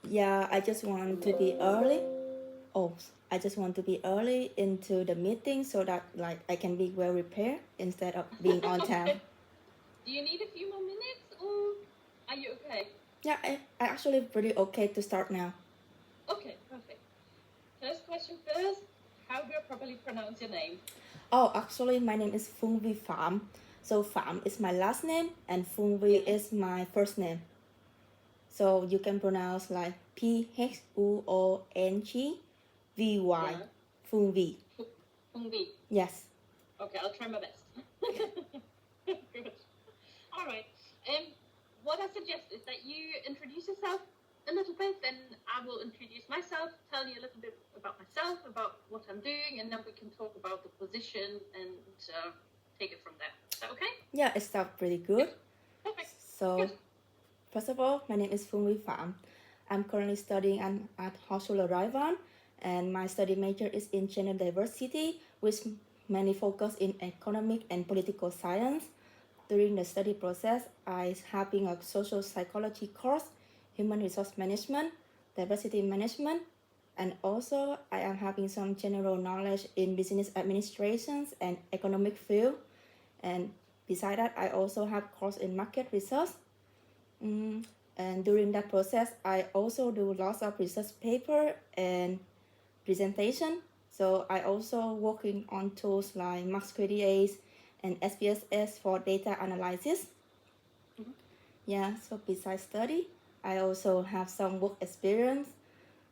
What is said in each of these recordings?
Yeah, I just want to be early. Oh, I just want to be early into the meeting so that like I can be well prepared instead of being on time. Do you need a few more minutes or are you okay? Yeah, I actually pretty okay to start now. Okay, perfect. First question first. How do I properly pronounce your name? Oh, actually, my name is Phung Vi Pham. So Pham is my last name and Phung Vi Yeah. is my first name. So you can pronounce like Phuongvy, Yeah. Phung Vi. Fung Bi. Yes. Okay, I'll try my best. Good. All right. What I suggest is that you introduce yourself a little bit, then I will introduce myself, tell you a little bit about myself, about what I'm doing, and then we can talk about the position and take it from there. Is that okay? Yeah, it sounds pretty good. Good. Perfect. So Good. first of all, my name is Phung Vi Pham. I'm currently studying at Hochschule Raiwan, and my study major is in gender diversity, which mainly focus in economic and political science. During the study process, I having a social psychology course, human resource management, diversity management, and also I am having some general knowledge in business administrations and economic field. And beside that, I also have course in market research. Mm, and during that process, I also do lots of research paper and presentation. So I also working on tools like MaxQDA and SPSS for data analysis. Mhm. Yeah, so besides study, I also have some work experience.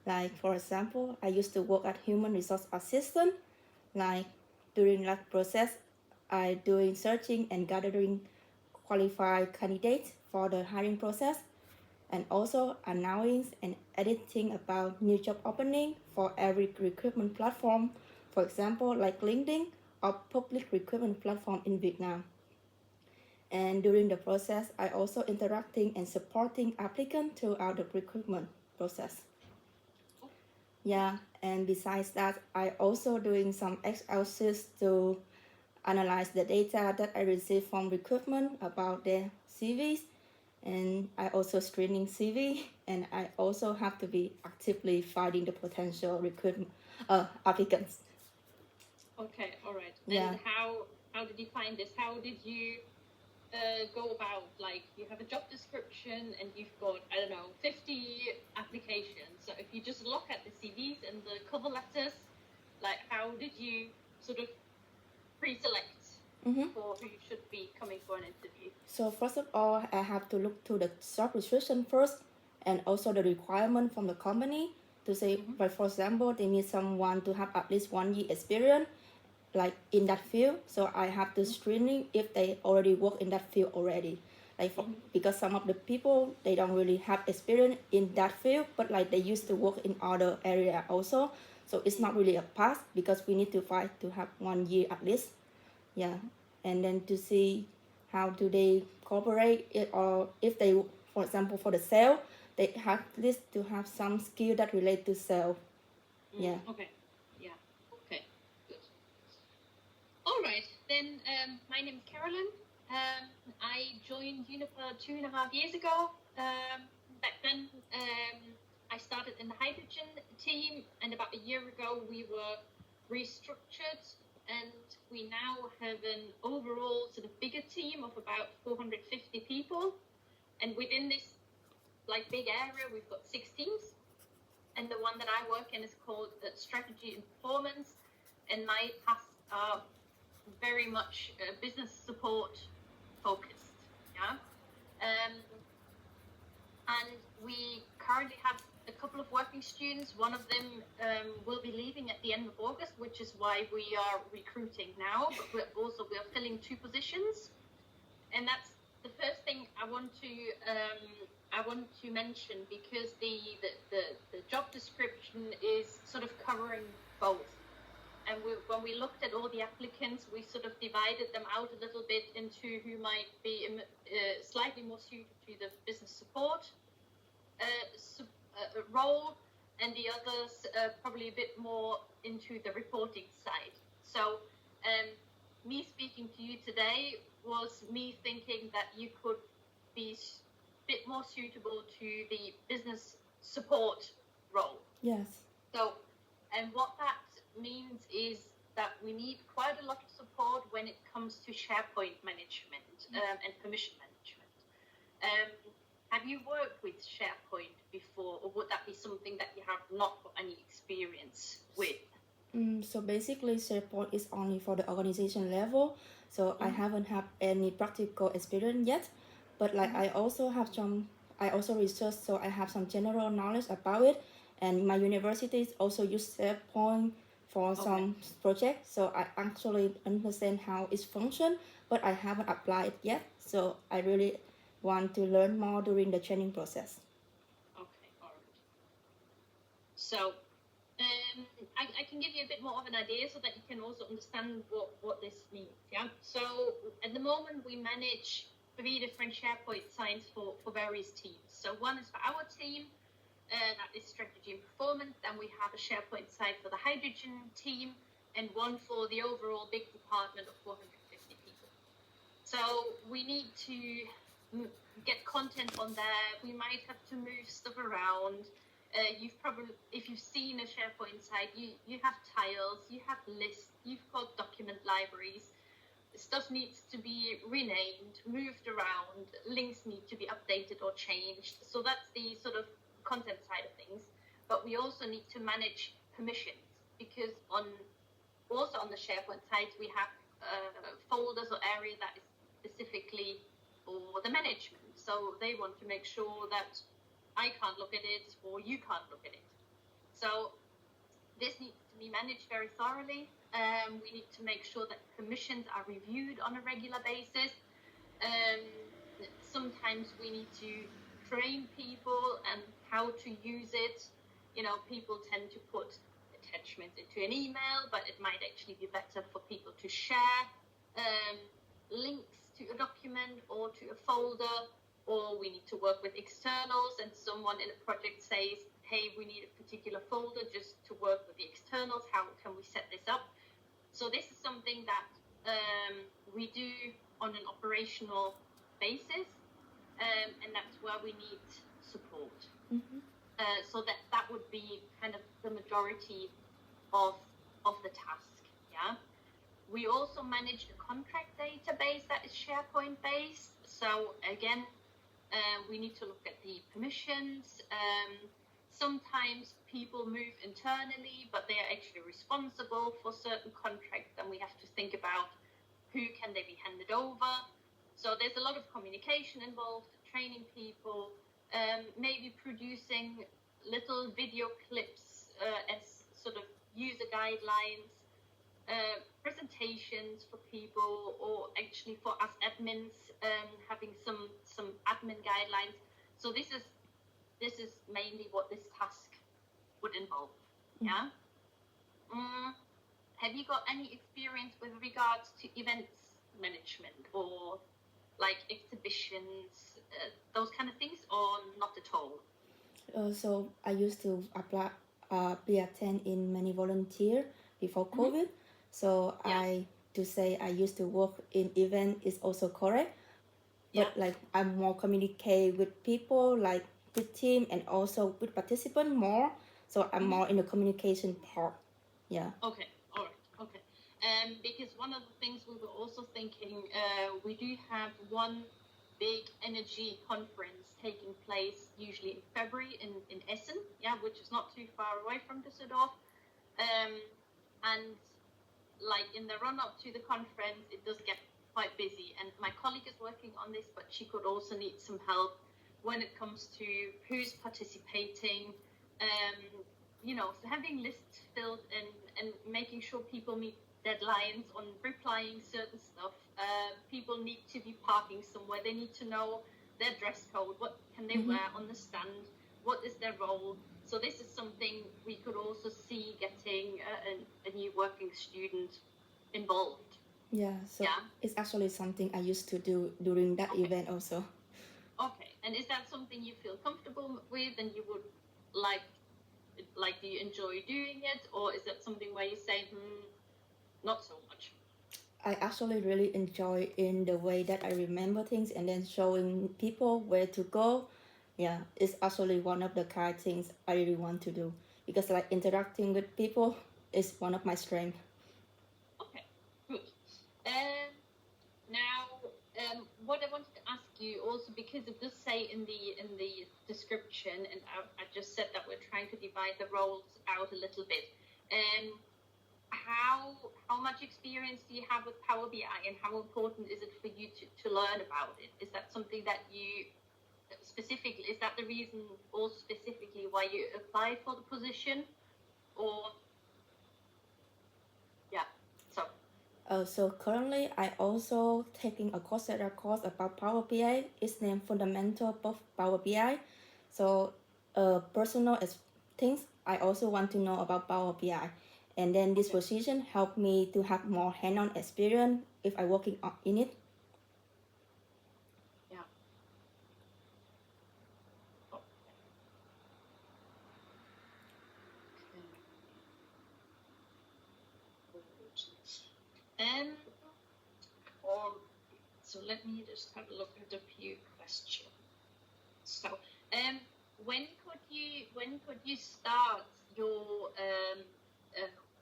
Like for example, I used to work at human resource assistant. Like during that process, I doing searching and gathering qualified candidates for the hiring process, and also announcing and editing about new job opening for every recruitment platform, for example, like LinkedIn or public recruitment platform in Vietnam. And during the process, I also interacting and supporting applicants throughout the recruitment process. Yeah, and besides that, I also doing some Excel sheets to analyze the data that I receive from recruitment about their CVs, and I also screening CV, and I also have to be actively finding the potential recruitment applicants. Okay. All right. Yeah. And how did you find this? How did you go about, like, you have a job description and you've got, I don't know, 50 applications. So if you just look at the CVs and the cover letters, like, how did you sort of pre-select Mm-hmm. for who should be coming for an interview? So first of all, I have to look to the job description first, and also the requirement from the company to say, Mm-hmm. like for example, they need someone to have at least 1 year experience, like in that field. So I have to screening if they already work in that field already. Like for, Mm-hmm. because some of the people they don't really have experience in that field, but like they used to work in other area also. So it's not really a pass because we need to fight to have 1 year at least. Yeah, and then to see how do they cooperate it, or if they, for example, for the sale, they have at least to have some skill that relate to sale. Yeah. Okay. Yeah. Okay. Good. All right. Then my name is Carolyn. I joined Uniper 2.5 years ago. Back then, I started in the hydrogen team, and about a year ago, we were restructured, and we now have an overall sort of bigger team of about 450 people. And within this like big area, we've got 6 teams, and the one that I work in is called Strategy and Performance, and my tasks are very much business support focused. Yeah. Um, and we currently have a couple of working students. One of them will be leaving at the end of August, which is why we are recruiting now. But we're filling 2 positions, and that's the first thing I want to mention, because the job description is sort of covering both. And when we looked at all the applicants, we sort of divided them out a little bit into who might be slightly more suited to the business support role, and the others probably a bit more into the reporting side. So me speaking to you today was me thinking that you could be a bit more suitable to the business support role. Yes. So, and what that means is that we need quite a lot of support when it comes to SharePoint management and permission management. Have you worked with SharePoint before, or would that be something that you have not got any experience with? So basically, SharePoint is only for the organization level. So I haven't had any practical experience yet, but like I also research, so I have some general knowledge about it. And my universities also use SharePoint for some projects, so I actually understand how it functions, but I haven't applied it yet. So I really want to learn more during the training process. Okay, all right. So I can give you a bit more of an idea so that you can also understand what this means. Yeah. So at the moment we manage 3 different SharePoint sites for various teams. So one is for our team, that is strategy and performance. Then we have a SharePoint site for the hydrogen team, and one for the overall big department of 450 people. So we need to get content on there. We might have to move stuff around. You've probably, if you've seen a SharePoint site, you have tiles, you have lists, you've got document libraries. Stuff needs to be renamed, moved around, links need to be updated or changed. So that's the sort of content side of things. But we also need to manage permissions, because also on the SharePoint site we have folders or area that is specifically for the management. So they want to make sure that I can't look at it or you can't look at it. So this needs to be managed very thoroughly. We need to make sure that permissions are reviewed on a regular basis. Sometimes we need to train people and how to use it. You know, people tend to put attachments into an email, but it might actually be better for people to share links to a document or to a folder, or we need to work with externals and someone in a project says, hey, we need a particular folder just to work with the externals. How can we set this up? So this is something that we do on an operational basis, and that's where we need support. So that would be kind of the majority of the task. Yeah. We also manage the contract database that is SharePoint based. So again, we need to look at the permissions. Sometimes people move internally, but they are actually responsible for certain contracts, and we have to think about who can they be handed over. So there's a lot of communication involved, training people, maybe producing little video clips as sort of user guidelines, presentations for people, or actually for us admins, having some admin guidelines. So this is mainly what this task would involve. Yeah. Have you got any experience with regards to events management or like exhibitions, those kind of things, or not at all? So I used to apply, be attend in many volunteer before COVID. So I used to work in event is also correct. But like I'm more communicate with people, like with team and also with participant more. So I'm more in the communication part. Yeah. Okay. All right. Okay. Because one of the things we were also thinking, we do have one big energy conference taking place usually in February in Essen, which is not too far away from Düsseldorf. And like in the run up to the conference, it does get quite busy. And my colleague is working on this, but she could also need some help when it comes to who's participating, having lists filled and making sure people meet deadlines on replying certain stuff. People need to be parking somewhere. They need to know their dress code. What can they wear on the stand? What is their role? So this is something we could also see getting a new working student involved. Yeah, so it's actually something I used to do during that event also. Okay, and is that something you feel comfortable with and you would like do you enjoy doing it, or is that something where you say, not so much? I actually really enjoy in the way that I remember things and then showing people where to go. Yeah, it's actually one of the kind things I really want to do because like interacting with people is one of my strengths. Okay, good. Now, what I wanted to ask you also, because it does say in the description, and I just said that we're trying to divide the roles out a little bit. How much experience do you have with Power BI, and how important is it for you to learn about it? Is that something that you specifically? Is that the reason, or specifically, why you applied for the position, or yeah? So So currently, I also taking a Coursera course about Power BI. It's named Fundamental of Power BI. So, personal things I also want to know about Power BI, and then this Okay. position helped me to have more hand-on experience if I working in it. yeah. Okay. Um, or so let me just have a look at a few questions. So, when could you start your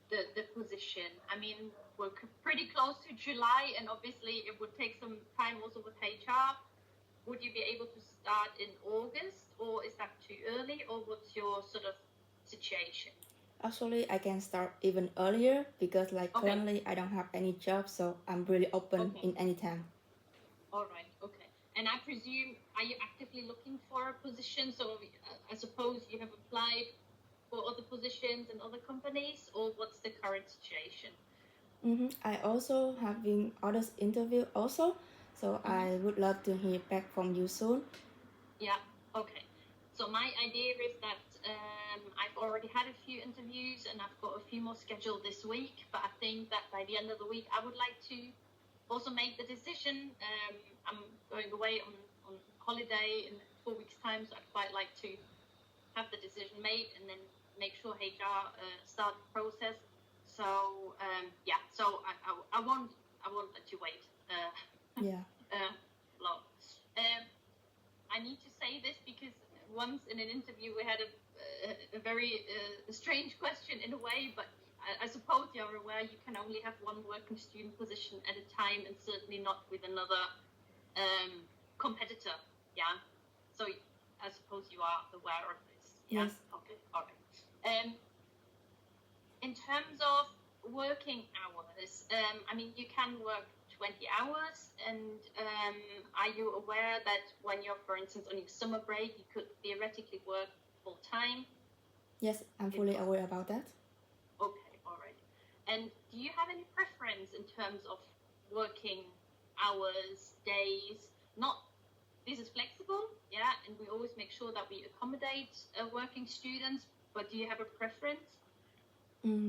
the position? I mean, we're pretty close to July, and obviously it would take some time also with HR. Would you be able to start in August, or is that too early, or what's your sort of situation? Actually, I can start even earlier because like Okay. currently I don't have any job, so I'm really open Okay. in any time. All right. Okay. And I presume, are you actively looking for a position? So I suppose you have applied for other positions in other companies, or what's the current situation? I also having others interview also, so I would love to hear back from you soon. Yeah. Okay. So my idea is that I've already had a few interviews and I've got a few more scheduled this week. But I think that by the end of the week, I would like to also make the decision. I'm going away on holiday in 4 weeks' time, so I'd quite like to have the decision made and then make sure HR start the process. So yeah, so I won't let you wait Yeah. long. I need to say this because once in an interview we had a very strange question in a way, but I suppose you're aware you can only have one working student position at a time, and certainly not with another competitor. Yeah. So I suppose you are aware of this. Yeah. Yes. Okay. All right. In terms of working hours, I mean, you can work 20 hours, and are you aware that when you're, for instance, on your summer break, you could theoretically work full time? Yes, I'm fully aware about that. Okay, all right. And do you have any preference in terms of working hours, days? Not this is flexible, yeah, and we always make sure that we accommodate working students. But do you have a preference?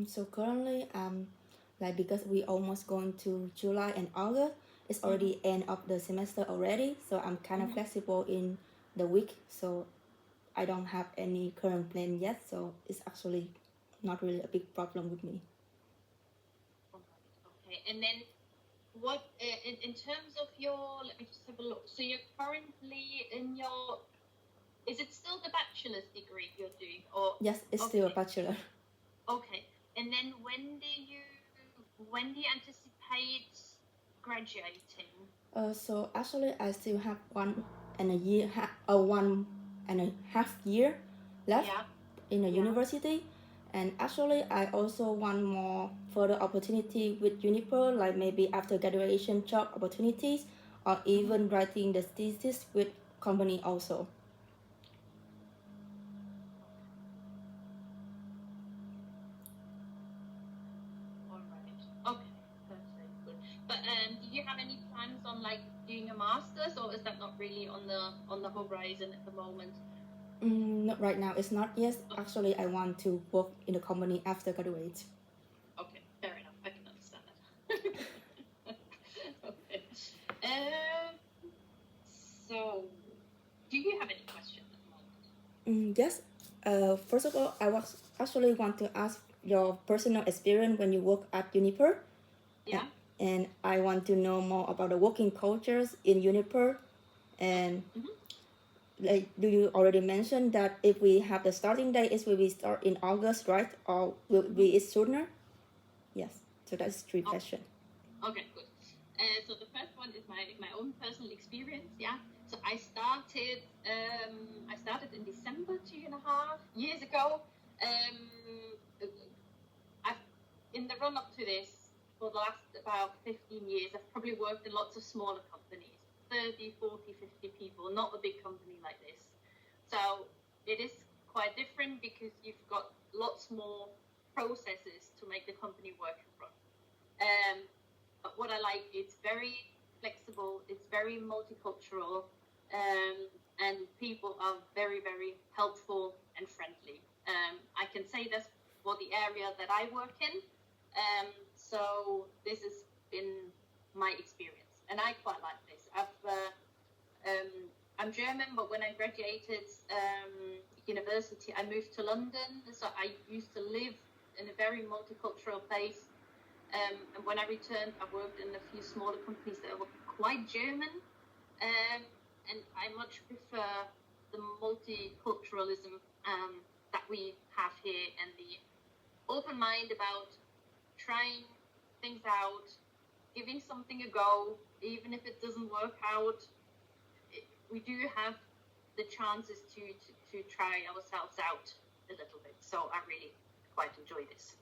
So currently, like because we almost going to July and August, it's already end of the semester already. So I'm kind of flexible in the week. So I don't have any current plan yet. So it's actually not really a big problem with me. Okay, and then what in terms of your? Let me just have a look. So you're currently in your. Is it still the bachelor's degree you're doing, or Yes, it's still a bachelor. okay? And then when do you anticipate graduating? So actually, I still have 1.5 year left Yeah. in a Yeah. university, and actually, I also want more further opportunity with Uniper, like maybe after graduation job opportunities, or even writing the thesis with company also. All right. Okay, that's very good. But do you have any plans on like doing a master's, or is that not really on the horizon at the moment? Not right now. It's not yet. Actually, I want to work in the company after graduate. Okay, fair enough. I can understand that. Okay. Um, so, do you have any questions at the moment? Yes. First of all, I was actually want to ask your personal experience when you work at Uniper. Yeah. And I want to know more about the working cultures in Uniper and like, do you already mention that if we have the starting date, it will be start in August, right? Or will it be sooner? Yes. So that's three questions. Okay, good. So the first one is my own personal experience. Yeah. So I started in December 2.5 years ago. I've in the run up to this for the last about 15 years. I've probably worked in lots of smaller companies, 30, 40, 50 people, not a big company like this. So it is quite different because you've got lots more processes to make the company work and run. But what I like, it's very flexible, it's very multicultural, and people are very, very helpful and friendly. I can say that's for the area that I work in. So this has been my experience, and I quite like this. I'm German, but when I graduated university, I moved to London. So I used to live in a very multicultural place. And when I returned, I worked in a few smaller companies that were quite German. And I much prefer the multiculturalism that we have here and the open mind about trying things out, giving something a go, even if it doesn't work out. We do have the chances to try ourselves out a little bit. So I really quite enjoy this.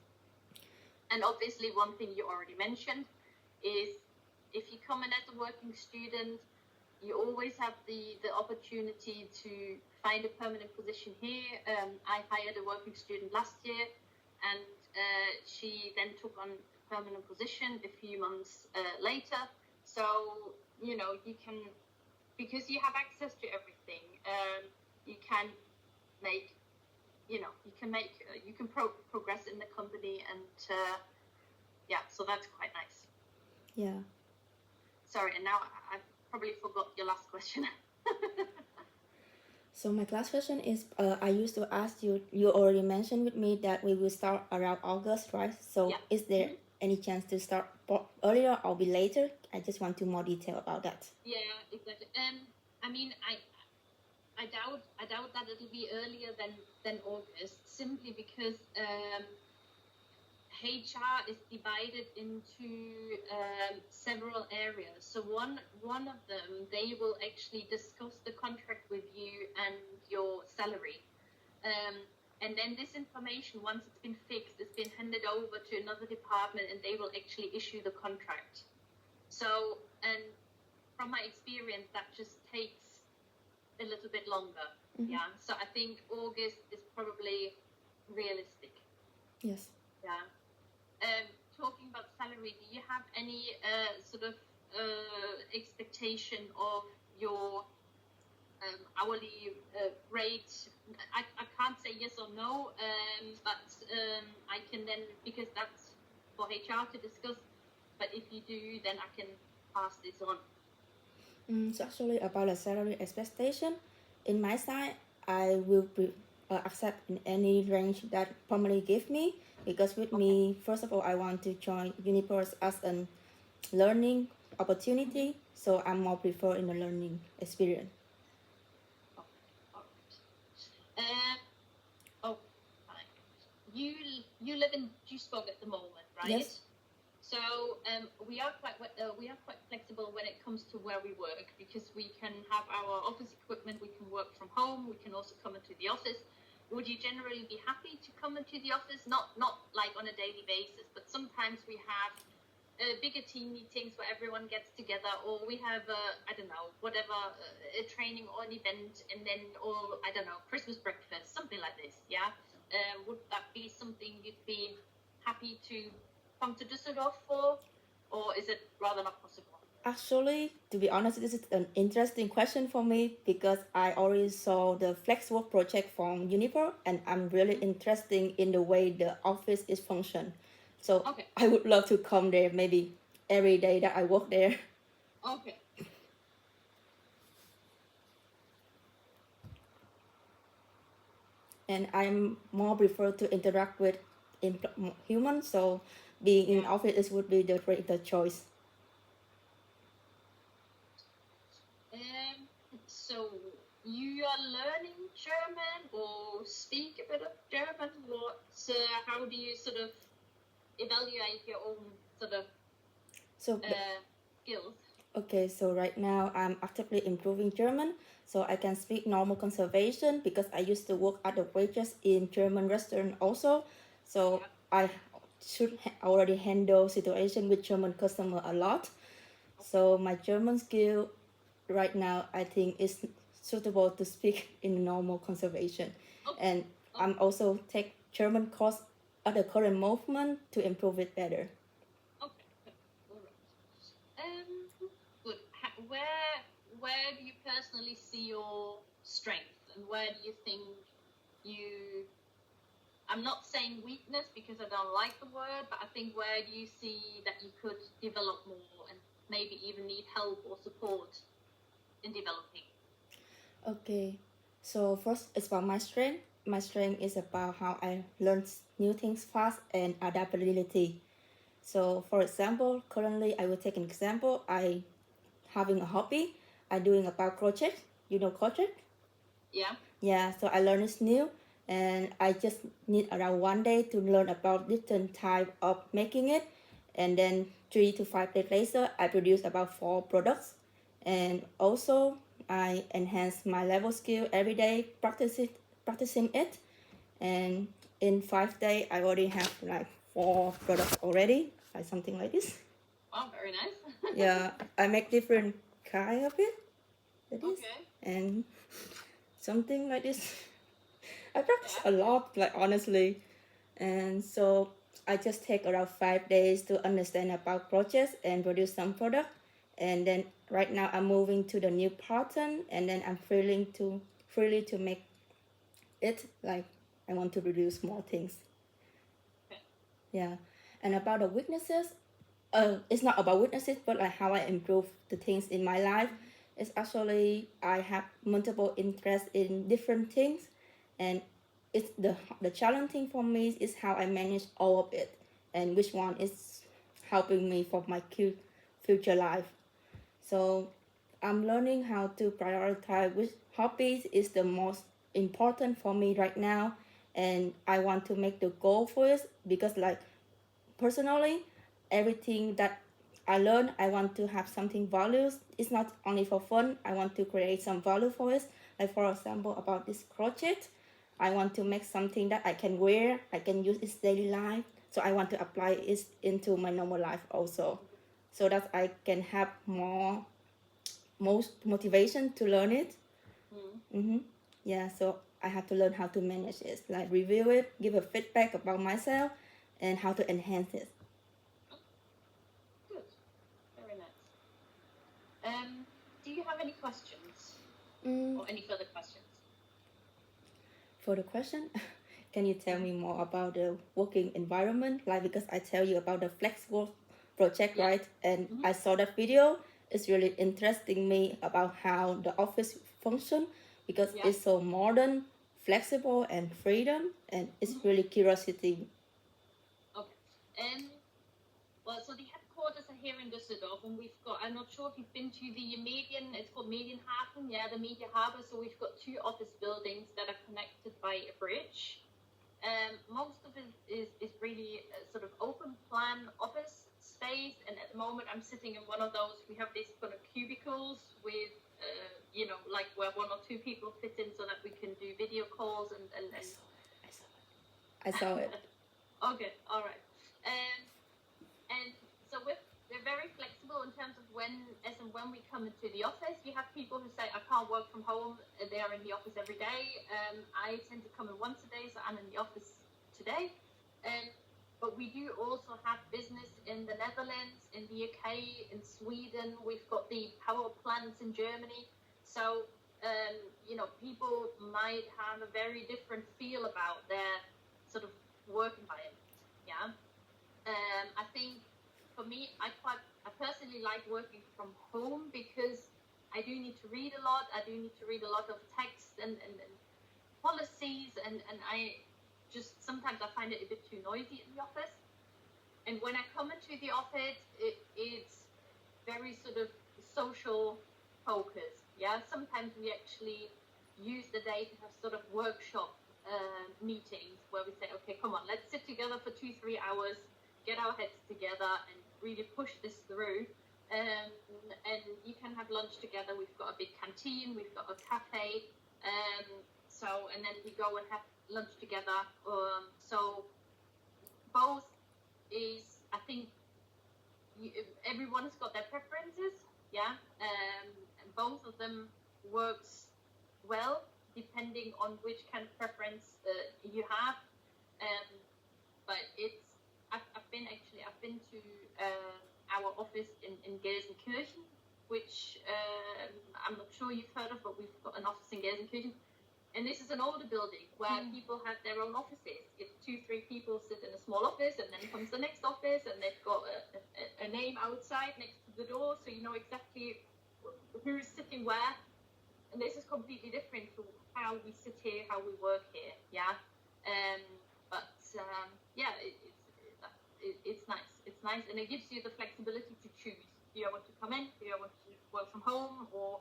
And obviously, one thing you already mentioned is if you come in as a working student, you always have the opportunity to find a permanent position here. I hired a working student last year, and she then took on a permanent position a few months later. So, you can, because you have access to everything, you can make progress in the company, and so that's quite nice. Yeah. Sorry, and now I've probably forgot your last question. So my last question is, I used to ask you. You already mentioned with me that we will start around August, right? So Yeah. is there any chance to start earlier or be later? I just want to more detail about that. Yeah, exactly. I mean, I doubt that it'll be earlier than August, simply because HR is divided into several areas. So one of them, they will actually discuss the contract with you and your salary. And then this information, once it's been fixed, it's been handed over to another department, and they will actually issue the contract. So, and from my experience, that just takes a little bit longer. Mm-hmm. Yeah. So I think August is probably realistic. Yes. Yeah. Talking about salary, do you have any sort of expectation of your hourly rate? I can't say yes or no, but I can then, because that's for HR to discuss, but if you do, then I can pass this on. So actually about the salary expectation, in my side, I will accept in any range that Pomeli give me, because with me, first of all, I want to join Unipers as a learning opportunity, so I'm more prefer in the learning experience. You live in Duisburg at the moment, right? Yes. So we are quite flexible when it comes to where we work, because we can have our office equipment, we can work from home, we can also come into the office. Would you generally be happy to come into the office? Not like on a daily basis, but sometimes we have bigger team meetings where everyone gets together, or we have a training or an event, and then, or I don't know, Christmas breakfast, something like this. Yeah. Would that be something you'd be happy to come to Düsseldorf for, or is it rather not possible? Actually, to be honest, this is an interesting question for me, because I already saw the FlexWork project from Uniper, and I'm really interested in the way the office is functioned. So Okay. I would love to come there maybe every day that I work there. Okay. And I'm more prefer to interact with humans, so being in office would be the greater choice. So you are learning German or speak a bit of German. How do you sort of evaluate your own sort of So skills? okay, so right now I'm actively improving German, so I can speak normal conversation because I used to work at the waitress in German restaurant also. So I should already handle situation with German customer a lot. So my German skill right now I think is suitable to speak in normal conversation, and I'm also take German course at the current moment to improve it better. Okay, all right. Good. Where do you personally see your strength, and where do you think you? I'm not saying weakness because I don't like the word, but I think where do you see that you could develop more and maybe even need help or support in developing? Okay, so first it's about my strength. My strength is about how I learn new things fast and adaptability. So for example, currently I will take an example. I having a hobby. I doing about crochet. You know crochet? Yeah. Yeah, so I learn this new and I just need around 1 day to learn about different type of making it, and then 3 to 5 days later I produce about 4 products, and also I enhance my level skill every day practicing it, and in 5 days I already have like 4 products already, like something like this. Oh, very nice. Yeah, I make different kind of it. That is, Okay. and something like this. I practice a lot, like honestly, and so I just take around 5 days to understand about projects and produce some product, and then right now I'm moving to the new pattern, and then I'm freely to make it like I want to produce more things. Okay. Yeah, and about the weaknesses, it's not about weaknesses, but like how I improve the things in my life. It's actually I have multiple interests in different things, and it's the challenging for me is how I manage all of it, and which one is helping me for my future life. So I'm learning how to prioritize which hobbies is the most important for me right now, and I want to make the goal for it because like personally, everything that I learn, I want to have something values. It's not only for fun. I want to create some value for it. Like for example, about this crochet, I want to make something that I can wear, I can use its daily life. So I want to apply it into my normal life also, so that I can have most motivation to learn it. Yeah, so I have to learn how to manage it, like review it, give a feedback about myself, and how to enhance it. Good. Very nice. Do you have any questions or any further questions? For the question, can you tell me more about the working environment? Like because I tell you about the flexible project, right? And I saw that video. It's really interesting me about how the office function because it's so modern, flexible, and freedom, and it's really curiosity. Okay. Well, so the headquarters are here in Düsseldorf, and we've got, I'm not sure if you've been to the it's called Medienhafen, the Media Harbour, so we've got 2 office buildings that are connected by a bridge. Most of it is really a sort of open plan office space, and at the moment I'm sitting in one of those. We have these kind of cubicles with, like where 1 or 2 people fit in so that we can do video calls and I saw it. Okay, all right. And so we're very flexible in terms of when we come into the office. We have people who say, I can't work from home. They are in the office every day. I tend to come in once a day, so I'm in the office today. But we do also have business in the Netherlands, in the UK, in Sweden. We've got the power plants in Germany. So, people might have a very different feel about their sort of work environment. Yeah. I think for me, I personally like working from home because I do need to read a lot. I do need to read a lot of text and policies, and I just sometimes I find it a bit too noisy in the office. And when I come into the office, it's very sort of social focused. Yeah, sometimes we actually use the day to have sort of workshop meetings where we say, okay, come on, let's sit together for 2-3 hours, get our heads together and really push this through. And you can have lunch together. We've got a big canteen, we've got a cafe, and then we go and have lunch together. So both is, I think, everyone has got their preferences, yeah, and both of them works well depending on which kind of preference you have. But I've been to our office in Gelsenkirchen, which I'm not sure you've heard of, but we've got an office in Gelsenkirchen. And this is an older building where people have their own offices. If 2-3 people sit in a small office, and then comes the next office, and they've got a name outside next to the door, so you know exactly who's sitting where. And this is completely different to how we sit here, how we work here. Yeah, it's nice. It's nice, and it gives you the flexibility to choose. Do I want to come in? Do I want to work from home? Or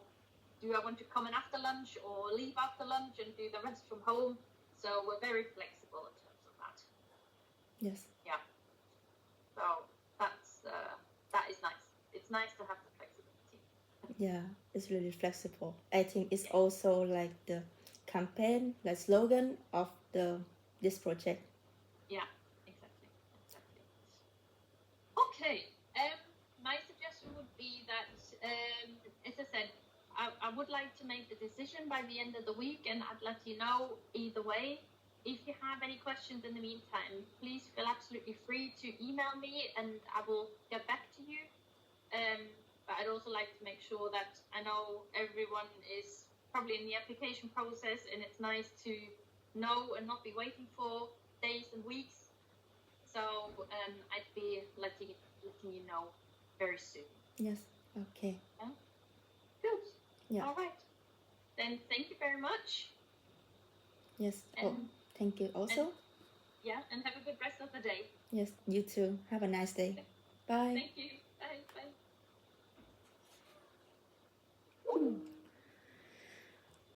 do I want to come in after lunch or leave after lunch and do the rest from home? So we're very flexible in terms of that. Yes. Yeah. So that is nice. It's nice to have the flexibility. Yeah, it's really flexible. I think it's also like the campaign, the slogan of this project. Yeah, exactly. Okay. My suggestion would be that, as I said, I would like to make the decision by the end of the week, and I'd let you know either way. If you have any questions in the meantime, please feel absolutely free to email me and I will get back to you. But I'd also like to make sure that I know everyone is probably in the application process, and it's nice to know and not be waiting for days and weeks. So I'd be letting you know very soon. Yes. Okay. Good. Yeah. All right. Then thank you very much. Yes. And, thank you also. And have a good rest of the day. Yes, you too. Have a nice day. Bye. Thank you.